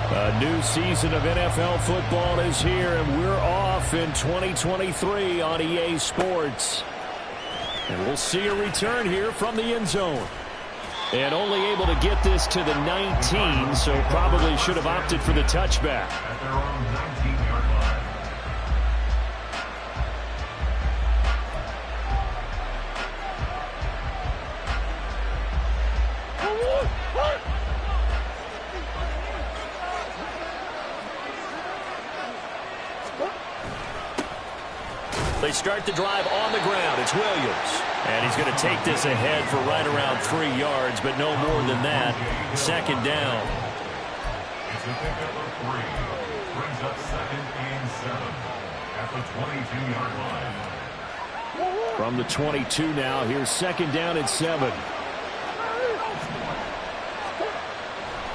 A new season of NFL football is here, and we're off in 2023 on EA Sports. And we'll see a return here from the end zone. And only able to get this to the 19, so probably should have opted for the touchback. At their own 19-yard line. They start the drive on the ground. It's Williams. And he's going to take this ahead for right around 3 yards, but no more than that. Second down. It's a pickup of 3. Brings up 2nd and 7 at the 22-yard line. From the 22 now, here's second down at 7.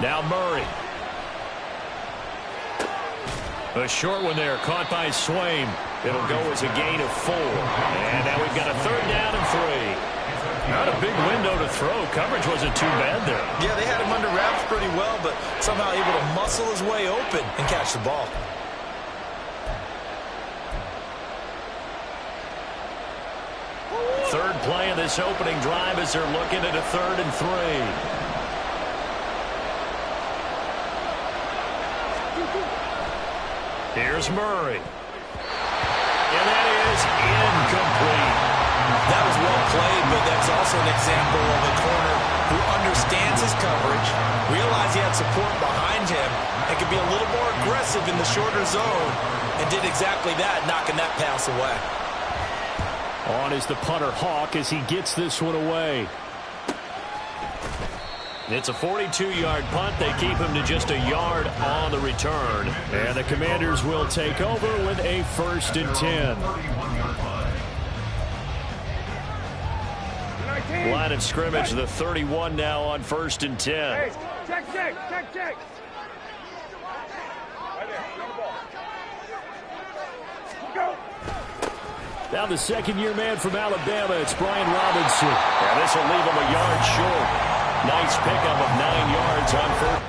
Now Murray. A short one there, caught by Swaim. It'll go as a gain of 4. And now we've got a 3rd down and 3. Not a big window to throw. Coverage wasn't too bad there. Yeah, they had him under wraps pretty well, but somehow able to muscle his way open and catch the ball. Third play of this opening drive as they're looking at a 3rd and 3. Here's Murray. And that is incomplete. That was well played, but that's also an example of a corner who understands his coverage, realized he had support behind him, and could be a little more aggressive in the shorter zone, and did exactly that, knocking that pass away. On is the punter Hawk as he gets this one away. It's a 42-yard punt. They keep him to just a yard on the return. And the Commanders will take over with a 1st and 10. Line of scrimmage, the 31 now on 1st and 10. Hey, check. Go. Now the second-year man from Alabama, it's Brian Robinson. And this will leave him a yard short. Nice pickup of 9 yards on 1st.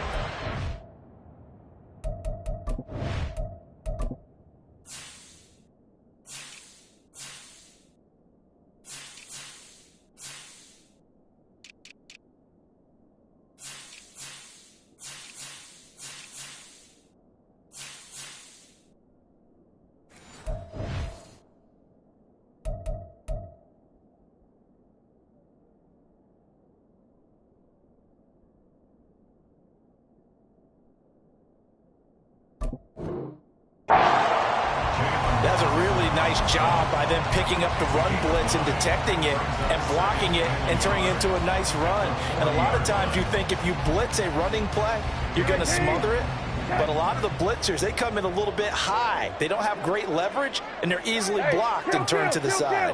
That's a really nice job by them picking up the run blitz and detecting it and blocking it and turning it into a nice run. And a lot of times you think if you blitz a running play, you're going to smother it. But a lot of the blitzers, they come in a little bit high. They don't have great leverage, and they're easily blocked and turned to the side.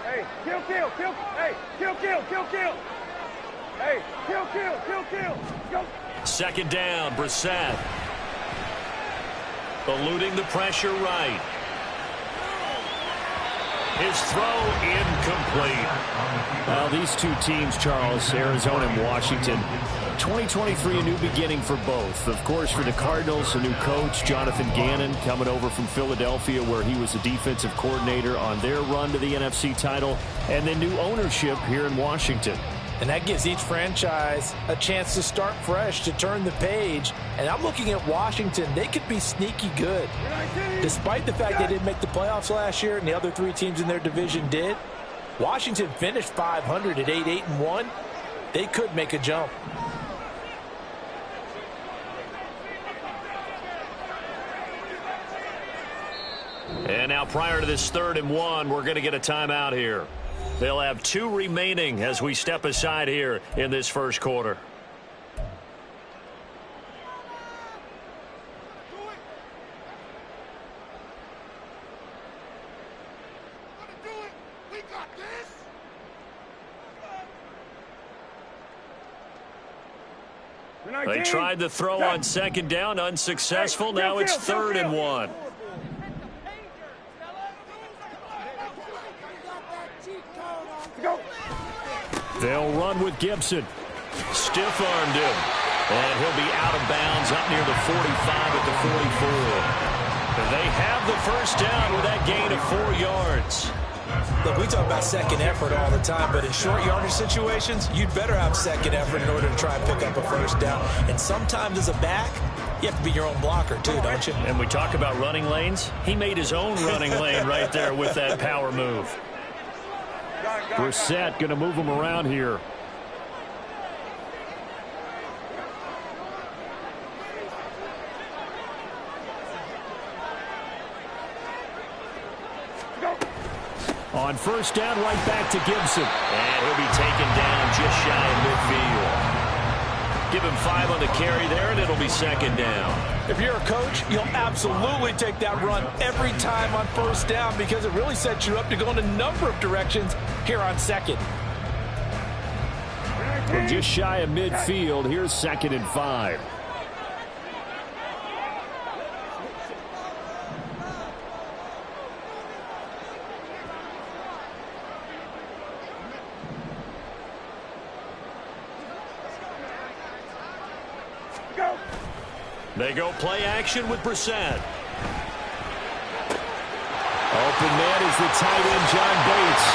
Hey, kill. Hey, kill. Hey, kill. Go. Second down, Brissett. Eluding the pressure right. His throw incomplete. Well, these two teams, Charles, Arizona and Washington, 2023, a new beginning for both. Of course, for the Cardinals, a new coach, Jonathan Gannon, coming over from Philadelphia, where he was the defensive coordinator on their run to the NFC title, and then new ownership here in Washington. And that gives each franchise a chance to start fresh, to turn the page. And I'm looking at Washington. They could be sneaky good. Despite the fact they didn't make the playoffs last year and the other 3 teams in their division did, Washington finished 500 at 8-1. They could make a jump. And now prior to this 3rd and 1, we're going to get a timeout here. They'll have 2 remaining as we step aside here in this first quarter. They tried the throw on second down, unsuccessful. Now it's 3rd and 1. They'll run with Gibson. Stiff-armed him. And he'll be out of bounds up near the 45 at the 44. They have the first down with that gain of 4 yards. Look, we talk about second effort all the time, but in short yardage situations, you'd better have second effort in order to try and pick up a first down. And sometimes as a back, you have to be your own blocker too, don't you? And we talk about running lanes. He made his own running lane right there with that power move. Brissett going to move him around here. On first down, right back to Gibson. And he'll be taken down just shy of midfield. Give him 5 on the carry there, and it'll be second down. If you're a coach, you'll absolutely take that run every time on first down because it really sets you up to go in a number of directions here on second. From just shy of midfield, here's 2nd and 5. They go play action with Brissett. Open man is the tight end, John Bates.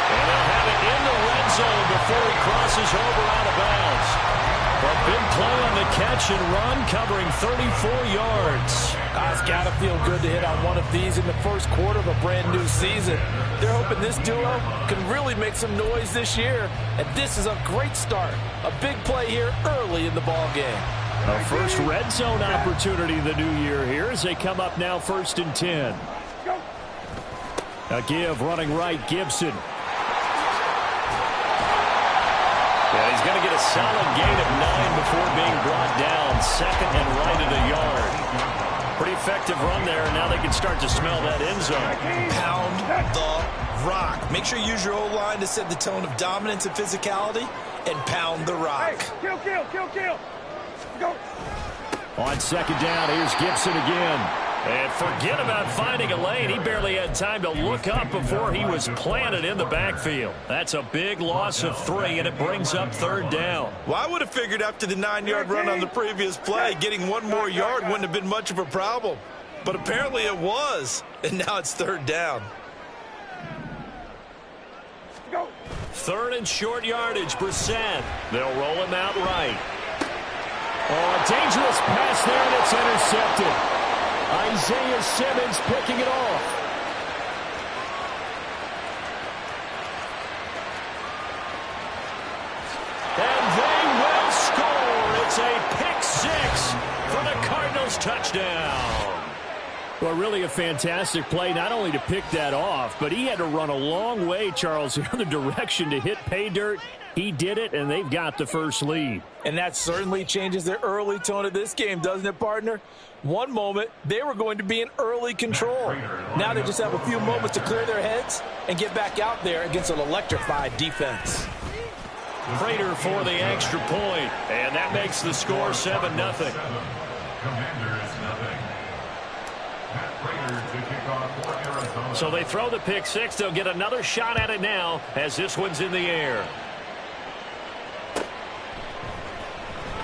And they'll have it in the red zone before he crosses over out of bounds. A big play on the catch and run, covering 34 yards. It's got to feel good to hit on one of these in the first quarter of a brand new season. They're hoping this duo can really make some noise this year. And this is a great start. A big play here early in the ball game. A first red zone opportunity the new year here as they come up now 1st and 10. A give running right, Gibson. Yeah, he's going to get a solid gain of 9 before being brought down. 2nd and right at a yard. Pretty effective run there, and now they can start to smell that end zone. Pound the rock. Make sure you use your O-line to set the tone of dominance and physicality, and pound the rock. Hey, kill. Go. On 2nd down, here's Gibson again. And forget about finding a lane. He barely had time to look up before he was planted in the backfield. That's a big loss of 3, and it brings up 3rd down. Well, I would have figured after the 9-yard run on the previous play, getting 1 more yard wouldn't have been much of a problem. But apparently it was, and now it's 3rd down. Go. 3rd and short yardage, Brissett. They'll roll him out right. Oh, a dangerous pass there, and it's intercepted. Isaiah Simmons picking it off. And they will score. It's a pick 6 for the Cardinals touchdown. Well, really a fantastic play, not only to pick that off, but he had to run a long way, Charles, the other direction to hit pay dirt. He did it, and they've got the first lead. And that certainly changes the early tone of this game, doesn't it, partner? One moment, they were going to be in early control. Now they just have a few moments to clear their heads and get back out there against an electrified defense. Prater for the extra point, and that makes the score 7-0. Commanders, nothing. So they throw the pick 6. They'll get another shot at it now as this one's in the air.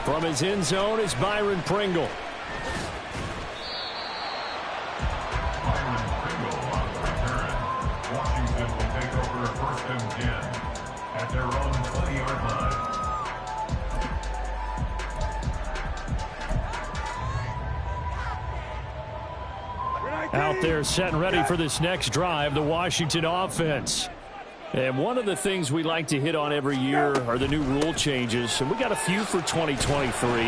From his end zone is Byron Pringle. Byron Pringle on the return. Washington will take over 1st and 10 at their own 20-yard line. Out there set and ready for this next drive, the Washington offense. And one of the things we like to hit on every year are the new rule changes. And we got a few for 2023. A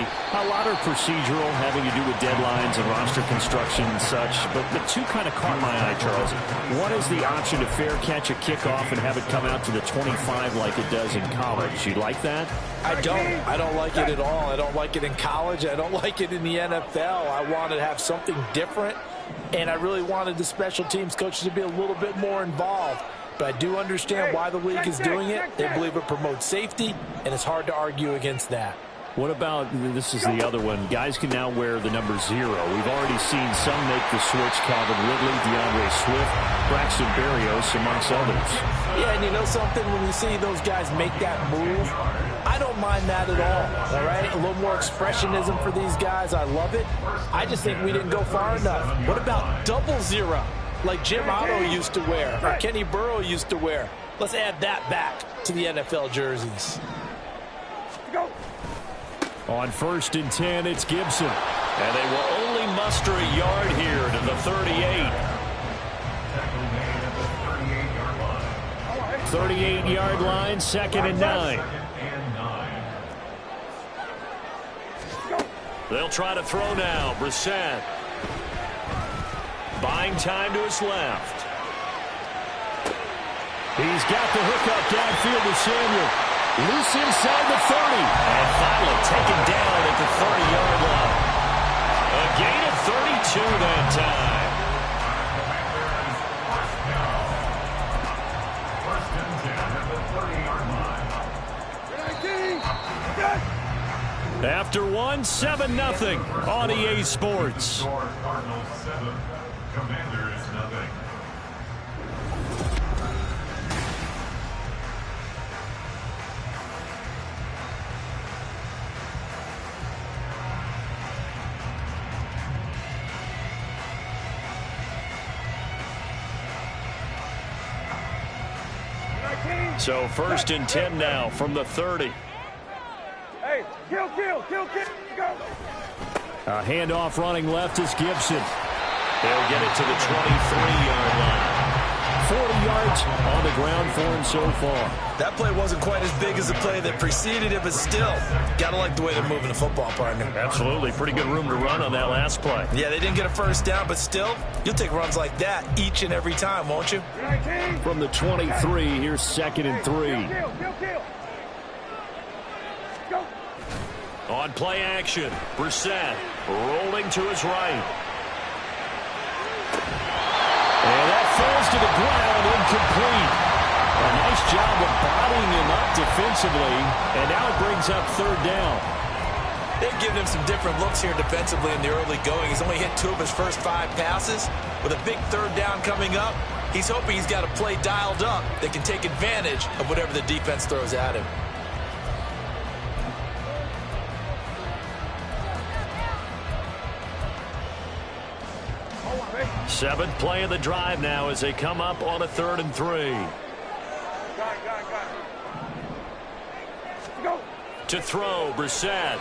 lot are procedural, having to do with deadlines and roster construction and such. But the 2 kind of caught my eye, Charles. One is the option to fair catch a kickoff and have it come out to the 25 like it does in college. You like that? I don't like it at all. I don't like it in college. I don't like it in the NFL. I want to have something different. And I really wanted the special teams coaches to be a little bit more involved. But I do understand why the league is doing it. They believe it promotes safety, and it's hard to argue against that. What about, this is the other one, guys can now wear the number 0. We've already seen some make the switch, Calvin Ridley, DeAndre Swift, Braxton Berrios, amongst others. Yeah, and you know something, when you see those guys make that move, I don't mind that at all right? A little more expressionism for these guys, I love it. I just think we didn't go far enough. What about double 0, like Jim Otto used to wear, or Kenny Burrow used to wear? Let's add that back to the NFL jerseys. Go. On 1st and 10, it's Gibson. And they will only muster a yard here to the 38. 38-yard line, 2nd and 9. They'll try to throw now. Brissett. Buying time to his left. He's got the hook up downfield to Samuel. Loose inside the 30. And finally taken down at the 30-yard line. A gain of 32 that time. After one, 7-0 on EA Sports. Cardinals 7, Commanders 0. So 1st and 10 now from the 30. Hey, kill, go. A handoff running left is Gibson. They'll get it to the 23-yard line. 40 yards on the ground for him so far. That play wasn't quite as big as the play that preceded it, but still, gotta like the way they're moving the football, partner. Absolutely. Pretty good room to run on that last play. Yeah, they didn't get a first down, but still, you'll take runs like that each and every time, won't you? From the 23, here's 2nd and 3. Kill. Go. On play action, Brissett rolling to his right. And that falls to the ground, incomplete. A nice job of bodying him up defensively, and now it brings up 3rd down. They've given him some different looks here defensively in the early going. He's only hit 2 of his first 5 passes. With a big 3rd down coming up, he's hoping he's got a play dialed up that can take advantage of whatever the defense throws at him. Seventh play of the drive now as they come up on a 3rd and 3. Got it. Go. To throw, Brissett.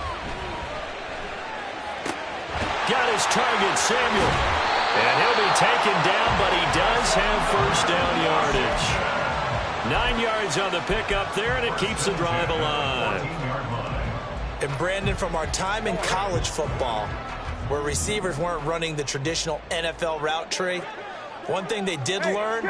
Got his target, Samuel. And he'll be taken down, but he does have 1st down yardage. 9 yards on the pickup there, and it keeps the drive alive. And Brandon, from our time in college football, where receivers weren't running the traditional NFL route tree, one thing they did learn,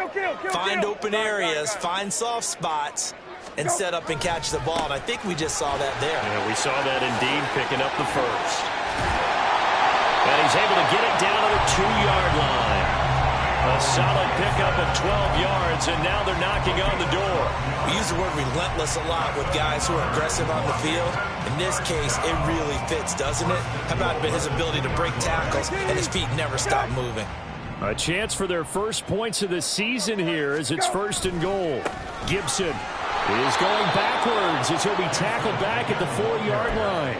find open areas, find soft spots, and set up and catch the ball. And I think we just saw that there. Yeah, we saw that indeed, picking up the 1st. And he's able to get it down to the 2-yard line. A solid pickup of 12 yards, and now they're knocking on the door. We use the word relentless a lot with guys who are aggressive on the field. In this case, it really fits, doesn't it? How about his ability to break tackles and his feet never stop moving? A chance for their first points of the season here as it's 1st and goal. Gibson is going backwards as he'll be tackled back at the 4-yard line.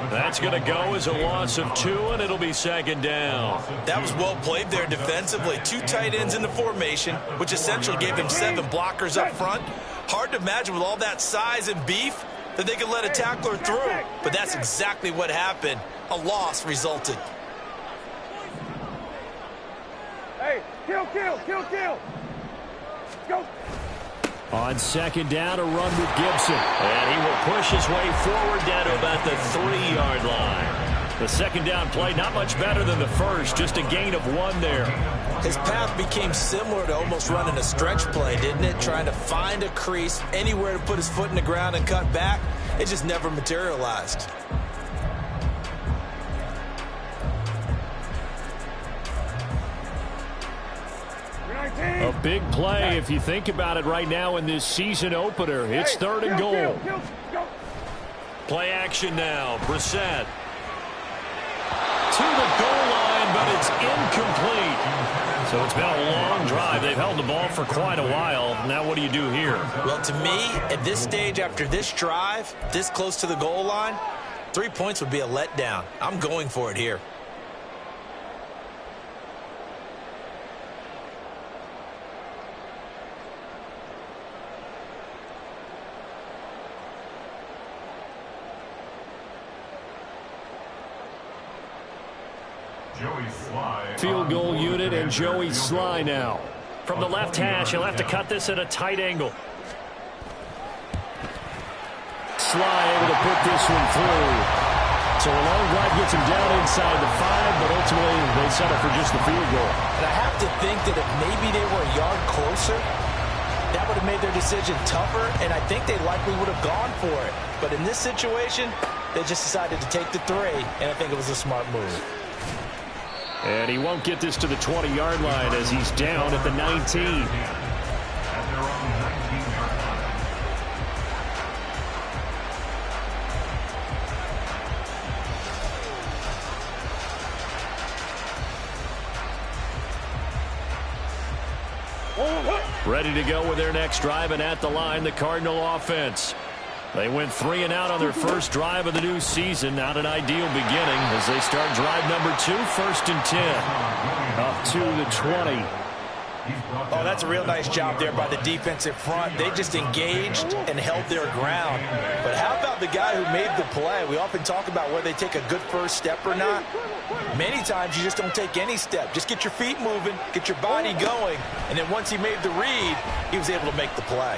That's going to go as a loss of 2, and it'll be 2nd down. That was well played there defensively. 2 tight ends in the formation, which essentially gave him 7 blockers up front. Hard to imagine with all that size and beef that they could let a tackler through, but that's exactly what happened. A loss resulted. Hey, kill. Go. On 2nd down, a run with Gibson. And he will push his way forward down to about the 3-yard line. The 2nd down play, not much better than the first, just a gain of 1 there. His path became similar to almost running a stretch play, didn't it? Trying to find a crease, anywhere to put his foot in the ground and cut back. It just never materialized. A big play if you think about it right now in this season opener. It's 3rd and goal. Play action now. Brissett. To the goal line, but it's incomplete. So it's been a long drive. They've held the ball for quite a while. Now what do you do here? Well, to me, at this stage after this drive, this close to the goal line, 3 points would be a letdown. I'm going for it here. Field goal unit and Joey Sly now. From the left hash, he'll have to cut this at a tight angle. Sly able to put this one through. So a long drive gets him down inside the 5, but ultimately they settle for just the field goal. And I have to think that if maybe they were a yard closer, that would have made their decision tougher, and I think they likely would have gone for it. But in this situation, they just decided to take the 3, and I think it was a smart move. And he won't get this to the 20-yard line as he's down at the 19. Ready to go with their next drive, and at the line, the Cardinal offense. They went 3 and out on their first drive of the new season. Not an ideal beginning as they start drive number 2, 1st and 10. Up to the 20. Oh, that's a real nice job there by the defensive front. They just engaged and held their ground. But how about the guy who made the play? We often talk about whether they take a good first step or not. Many times you just don't take any step. Just get your feet moving, get your body going, and then once he made the read, he was able to make the play.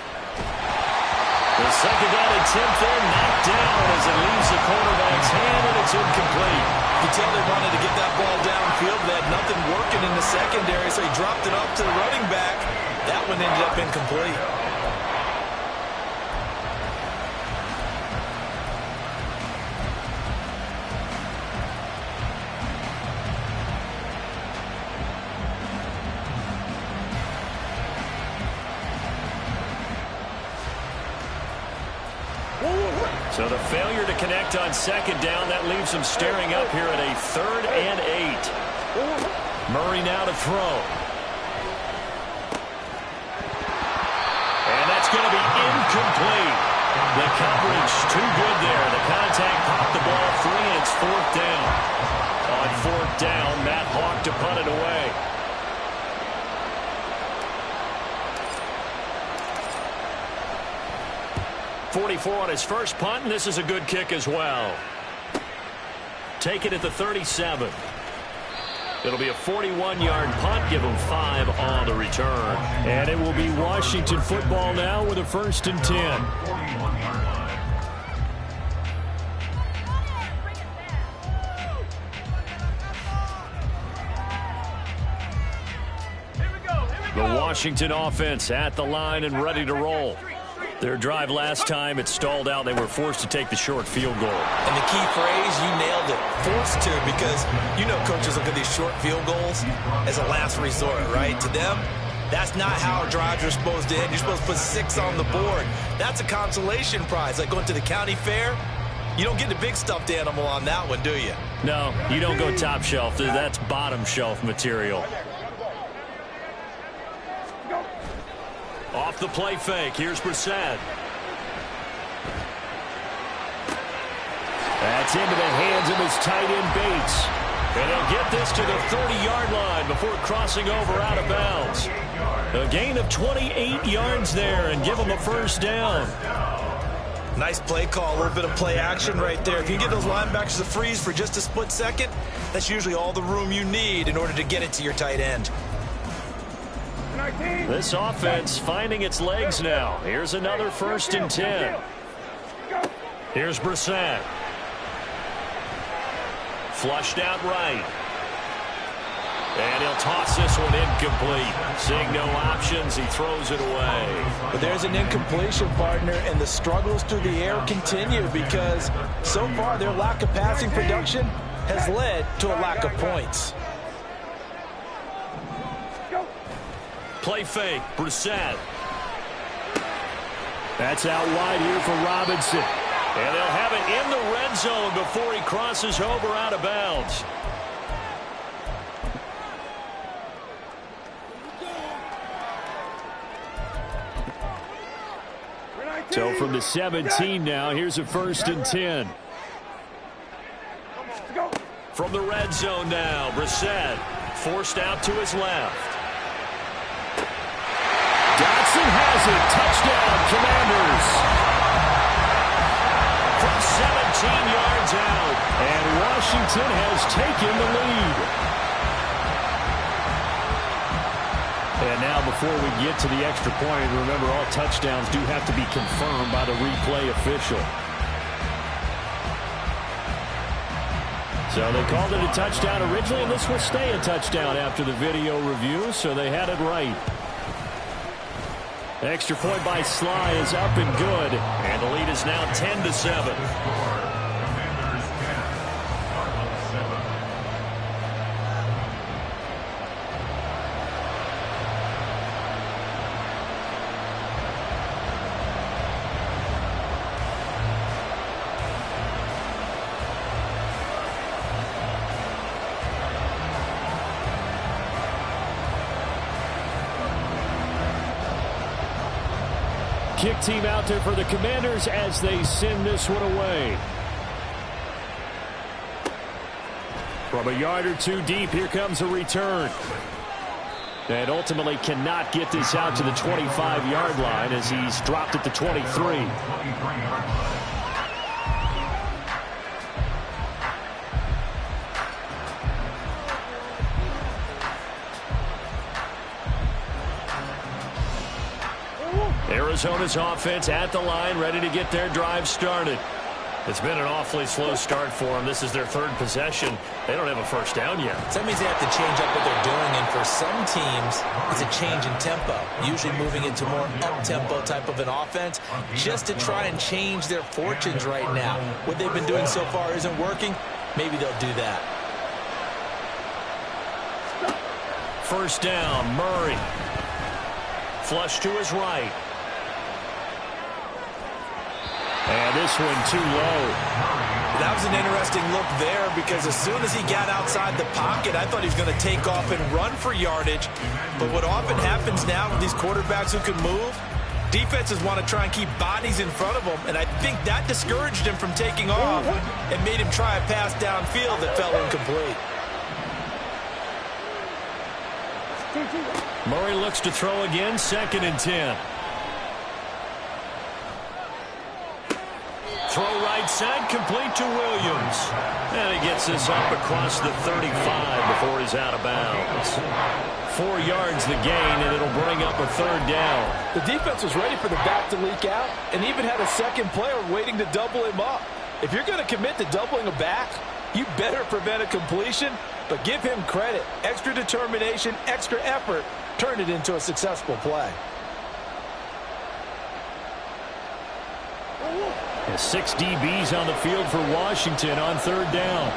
The second down attempt there, knocked down as it leaves the quarterback's hand, and it's incomplete. You can tell they wanted to get that ball downfield. They had nothing working in the secondary, so he dropped it off to the running back. That one ended up incomplete. So the failure to connect on second down, that leaves him staring up here at a 3rd and 8. Murray now to throw. And that's going to be incomplete. The coverage too good there. The contact popped the ball free, and it's 4th down. On 4th down, Matt Hawk to punt it away. 44 on his first punt, and this is a good kick as well. Take it at the 37. It'll be a 41-yard punt, give him 5 on the return. And it will be Washington football now with a 1st and 10. The Washington offense at the line and ready to roll. Their drive last time, it stalled out. They were forced to take the short field goal. And the key phrase, you nailed it, forced to, because you know coaches look at these short field goals as a last resort, right? To them, that's not how drives are supposed to end. You're supposed to put 6 on the board. That's a consolation prize. Like going to the county fair, you don't get the big stuffed animal on that one, do you? No, you don't go top shelf. That's bottom shelf material. Off the play fake, here's Brissett. That's into the hands of his tight end Bates. And he'll get this to the 30-yard line before crossing over out of bounds. A gain of 28 yards there and give him a 1st down. Nice play call, a little bit of play action right there. If you can get those linebackers to freeze for just a split second, that's usually all the room you need in order to get it to your tight end. This offense finding its legs now. Here's another 1st and 10. Here's Brissett. Flushed out right. And he'll toss this one incomplete. Seeing no options, he throws it away. But there's an incompletion, partner, and the struggles through the air continue because so far their lack of passing production has led to a lack of points. Play fake, Brissett. That's out wide here for Robinson. And they'll have it in the red zone before he crosses over out of bounds. So from the 17 now, here's a 1st and 10. From the red zone now, Brissett forced out to his left. Dotson has it. Touchdown, Commanders. From 17 yards out. And Washington has taken the lead. And now before we get to the extra point, remember all touchdowns do have to be confirmed by the replay official. So they called it a touchdown originally, and this will stay a touchdown after the video review, so they had it right. The extra point by Sly is up and good, and the lead is now 10-7. Commanders 10, Cardinals 7. Kick team out there for the Commanders as they send this one away. From a yard or two deep, here comes a return. And ultimately cannot get this out to the 25-yard line as he's dropped at the 23. Arizona's offense at the line, ready to get their drive started. It's been an awfully slow start for them. This is their 3rd possession. They don't have a first down yet. So that means they have to change up what they're doing, and for some teams, it's a change in tempo, usually moving into more up-tempo type of an offense just to try and change their fortunes right now. What they've been doing so far isn't working. Maybe they'll do that. First down, Murray. Flush to his right. And this one too low. That was an interesting look there because as soon as he got outside the pocket, I thought he was going to take off and run for yardage. But what often happens now with these quarterbacks who can move, defenses want to try and keep bodies in front of them. And I think that discouraged him from taking off and made him try a pass downfield that fell incomplete. Murray looks to throw again, 2nd and 10. Throw right side, complete to Williams. And he gets this up across the 35 before he's out of bounds. 4 yards the gain, and it'll bring up a 3rd down. The defense was ready for the back to leak out and even had a second player waiting to double him up. If you're going to commit to doubling a back, you better prevent a completion, but give him credit. Extra determination, extra effort, turned it into a successful play. And 6 DBs on the field for Washington on 3rd down.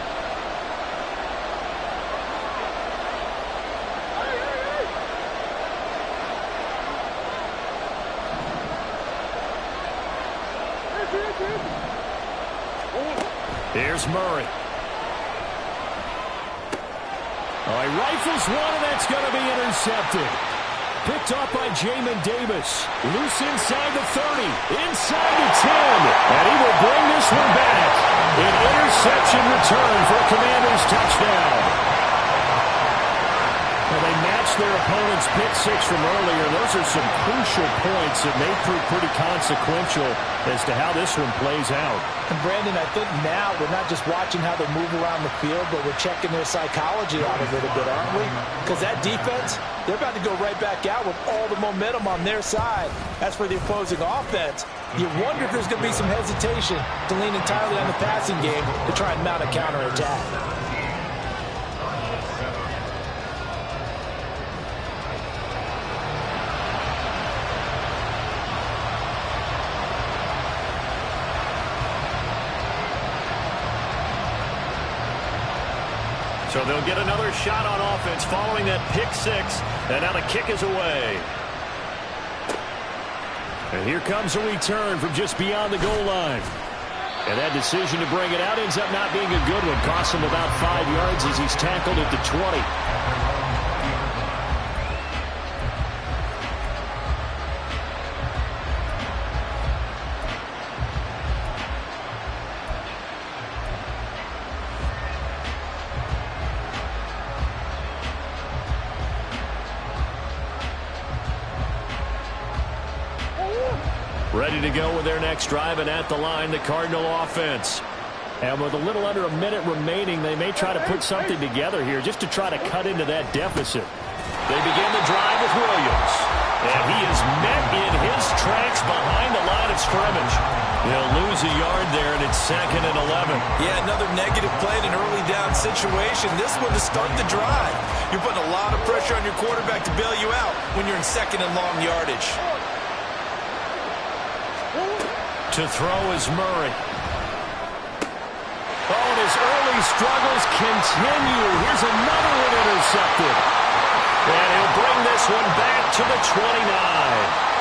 Here's Murray. Oh, he rifles one, and that's going to be intercepted. Picked off by Jamin Davis. Loose inside the 30, inside the 10. And he will bring this one back. An interception return for a Commanders touchdown. Well, they matched their opponent's pick 6 from earlier. Those are some crucial points that may prove pretty consequential as to how this one plays out. And Brandon, I think now we're not just watching how they move around the field, but we're checking their psychology out a little bit, aren't we? Because that defense, they're about to go right back out with all the momentum on their side. As for the opposing offense, you wonder if there's going to be some hesitation to lean entirely on the passing game to try and mount a counterattack. So they'll get another shot on offense following that pick 6. And now the kick is away. And here comes a return from just beyond the goal line. And that decision to bring it out ends up not being a good one. Costs him about 5 yards as he's tackled at the 20. Ready to go with their next drive, and at the line, the Cardinal offense. And with a little under a minute remaining, they may try to put something together here just to try to cut into that deficit. They begin the drive with Williams. And he is met in his tracks behind the line of scrimmage. He'll lose a yard there, and it's 2nd and 11. Yeah, another negative play in an early down situation. This one to start the drive. You're putting a lot of pressure on your quarterback to bail you out when you're in 2nd and long yardage. To throw is Murray. Oh, and his early struggles continue. Here's another one intercepted. And he'll bring this one back to the 29.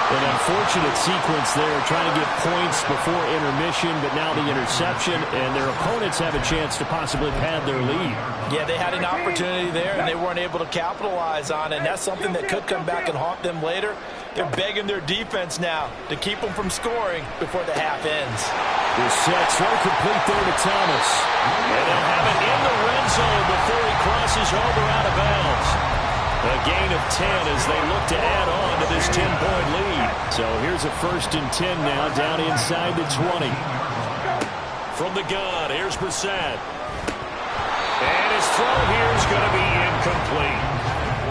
An unfortunate sequence there, trying to get points before intermission, but now the interception, and their opponents have a chance to possibly pad their lead. Yeah, they had an opportunity there, and they weren't able to capitalize on it, and that's something that could come back and haunt them later. They're begging their defense now to keep them from scoring before the half ends. The set throw complete there to Thomas. And they'll have it in the red zone before he crosses over out of bounds. A gain of 10 as they look to add on to this 10-point lead. So here's a 1st and 10 now down inside the 20. From the gun, here's Brissett. And his throw here is going to be incomplete.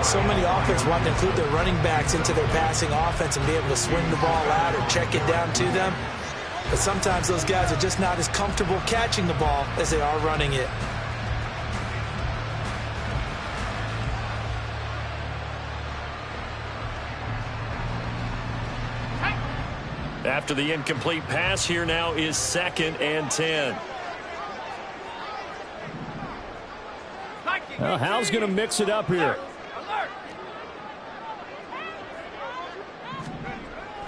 So many offense want to include their running backs into their passing offense and be able to swing the ball out or check it down to them. But sometimes those guys are just not as comfortable catching the ball as they are running it. After the incomplete pass, here now is 2nd and 10. Well, Hal's going to mix it up here.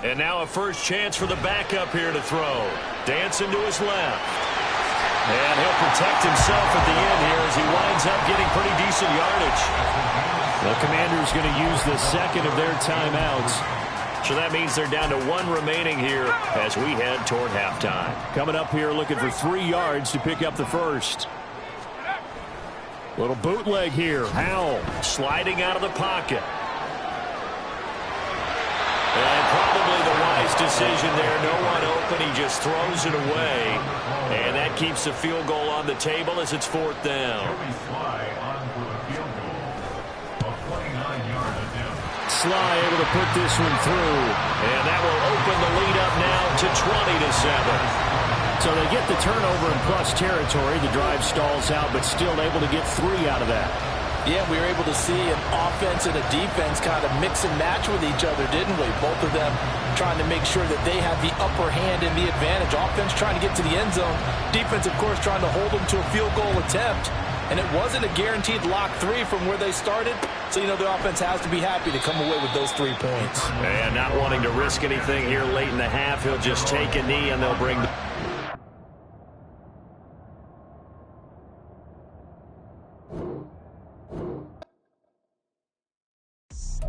And now a first chance for the backup here to throw. Dancing to his left. And he'll protect himself at the end here as he winds up getting pretty decent yardage. The Commanders going to use the 2nd of their timeouts. So that means they're down to 1 remaining here as we head toward halftime. Coming up here looking for 3 yards to pick up the first. Little bootleg here. Howell sliding out of the pocket. And probably the wise decision there. No one open. He just throws it away. And that keeps the field goal on the table as it's 4th down. Sly able to put this one through. And that will open the lead up now to 20-7. So they get the turnover in plus territory. The drive stalls out, but still able to get 3 out of that. Yeah, we were able to see an offense and a defense kind of mix and match with each other, didn't we? Both of them trying to make sure that they have the upper hand and the advantage. Offense trying to get to the end zone. Defense, of course, trying to hold them to a field goal attempt. And it wasn't a guaranteed lock 3 from where they started. So, you know, the offense has to be happy to come away with those 3 points. And not wanting to risk anything here late in the half, he'll just take a knee and they'll bring the...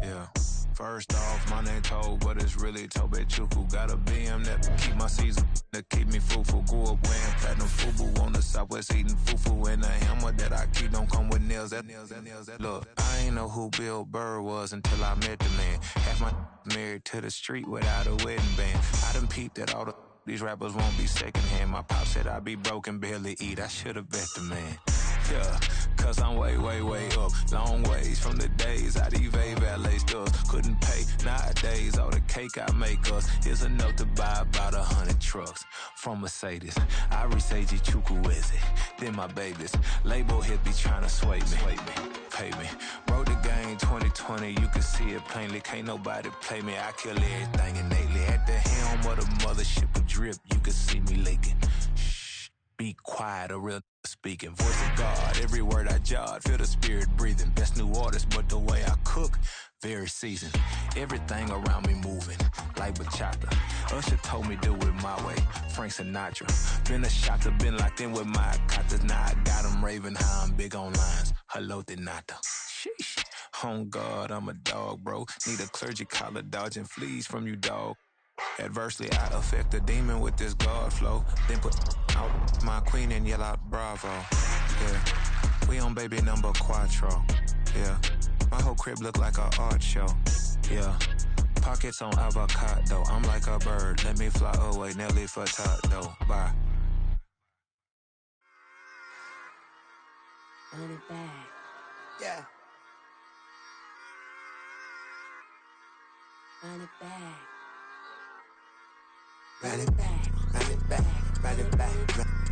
Yeah. First off, my name Toad, but it's really Tobe Chuku. Got a BM that keep my season, that keep me fufu. Grew up wearing platinum fubu on the southwest, eating fufu. And the hammer that I keep don't come with nails. Look, I ain't know who Bill Burr was until I met the man. Half my married to the street without a wedding band. I done peeped that all these rappers won't be secondhand. My pop said I'd be broken, barely eat. I should've bet the man. Yeah, cause I'm way, way, way up. Long ways from the days I eBay valet stores. Couldn't pay nowadays. All the cake I make us is enough to buy about 100 trucks from Mercedes. I resage Chukwueze, then my babies. Label hit be trying to sway me. Pay me. Wrote the game 2020, you can see it plainly. Can't nobody play me. I kill everything innately. At the helm of the mothership of drip, you can see me leaking. Be quiet, a real speaking. Voice of God, every word I jot. Feel the spirit breathing. Best new orders, but the way I cook, very seasoned. Everything around me moving, like bachata. Usher told me do it my way. Frank Sinatra. Been a shotter, been locked in with my cotters. Now I got them raving how I'm big on lines. Hello, de nata. Sheesh. On God, I'm a dog, bro. Need a clergy collar, dodging fleas from you, dog. Adversely, I affect a demon with this God flow. Then put out my queen and yell out bravo. Yeah, we on baby number quattro. Yeah, my whole crib look like a art show. Yeah, pockets on avocado. I'm like a bird. Let me fly away, Nelly Furtado. Bye. Run it back. Yeah. Run it back. Run it back, run it back, run it back,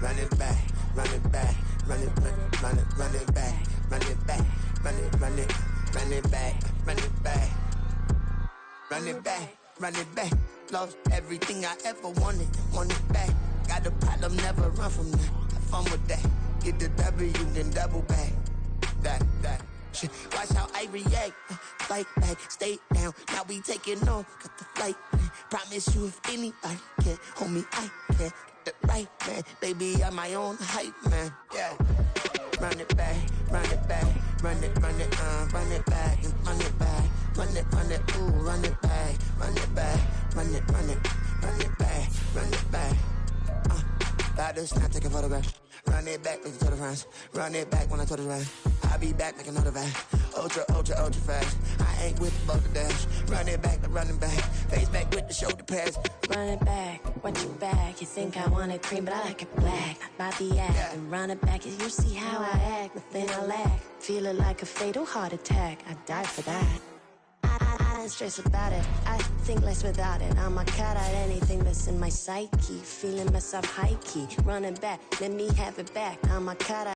run it back, run it back, run it back, run it back, run it back, run it back, run it back, run it back, run it back. Lost everything I ever wanted it back. Got a problem, never run from that. Have fun with that. Get the W, then double back. That. Shit. Watch how I react. Fight back, stay down. Now we taking off. Got the flight plan. Promise you if anybody can, homie, I can. Get the right man. Baby, I'm my own hype man. Yeah. Run it back, run it back, run it back, and run it back, run it, ooh, run it back, run it back, run it back, run it back. About to snap, take a photograph. Run it back, listen to the friends. Run it back when I told it right. I'll be back, make another back. Ultra fast. I ain't with the bucket dash. Run it back, running back. Face back with the shoulder pads. Run it back, watch your back. You think I want it cream, but I like it black. About the act, Yeah. and run it back. You see how I act, nothing I lack. Feel it like a fatal heart attack. I die for that. I don't stress about it. I think less without it. I'ma cut out anything that's in my psyche. Feeling myself high key. Running back, let me have it back. I'ma cut out.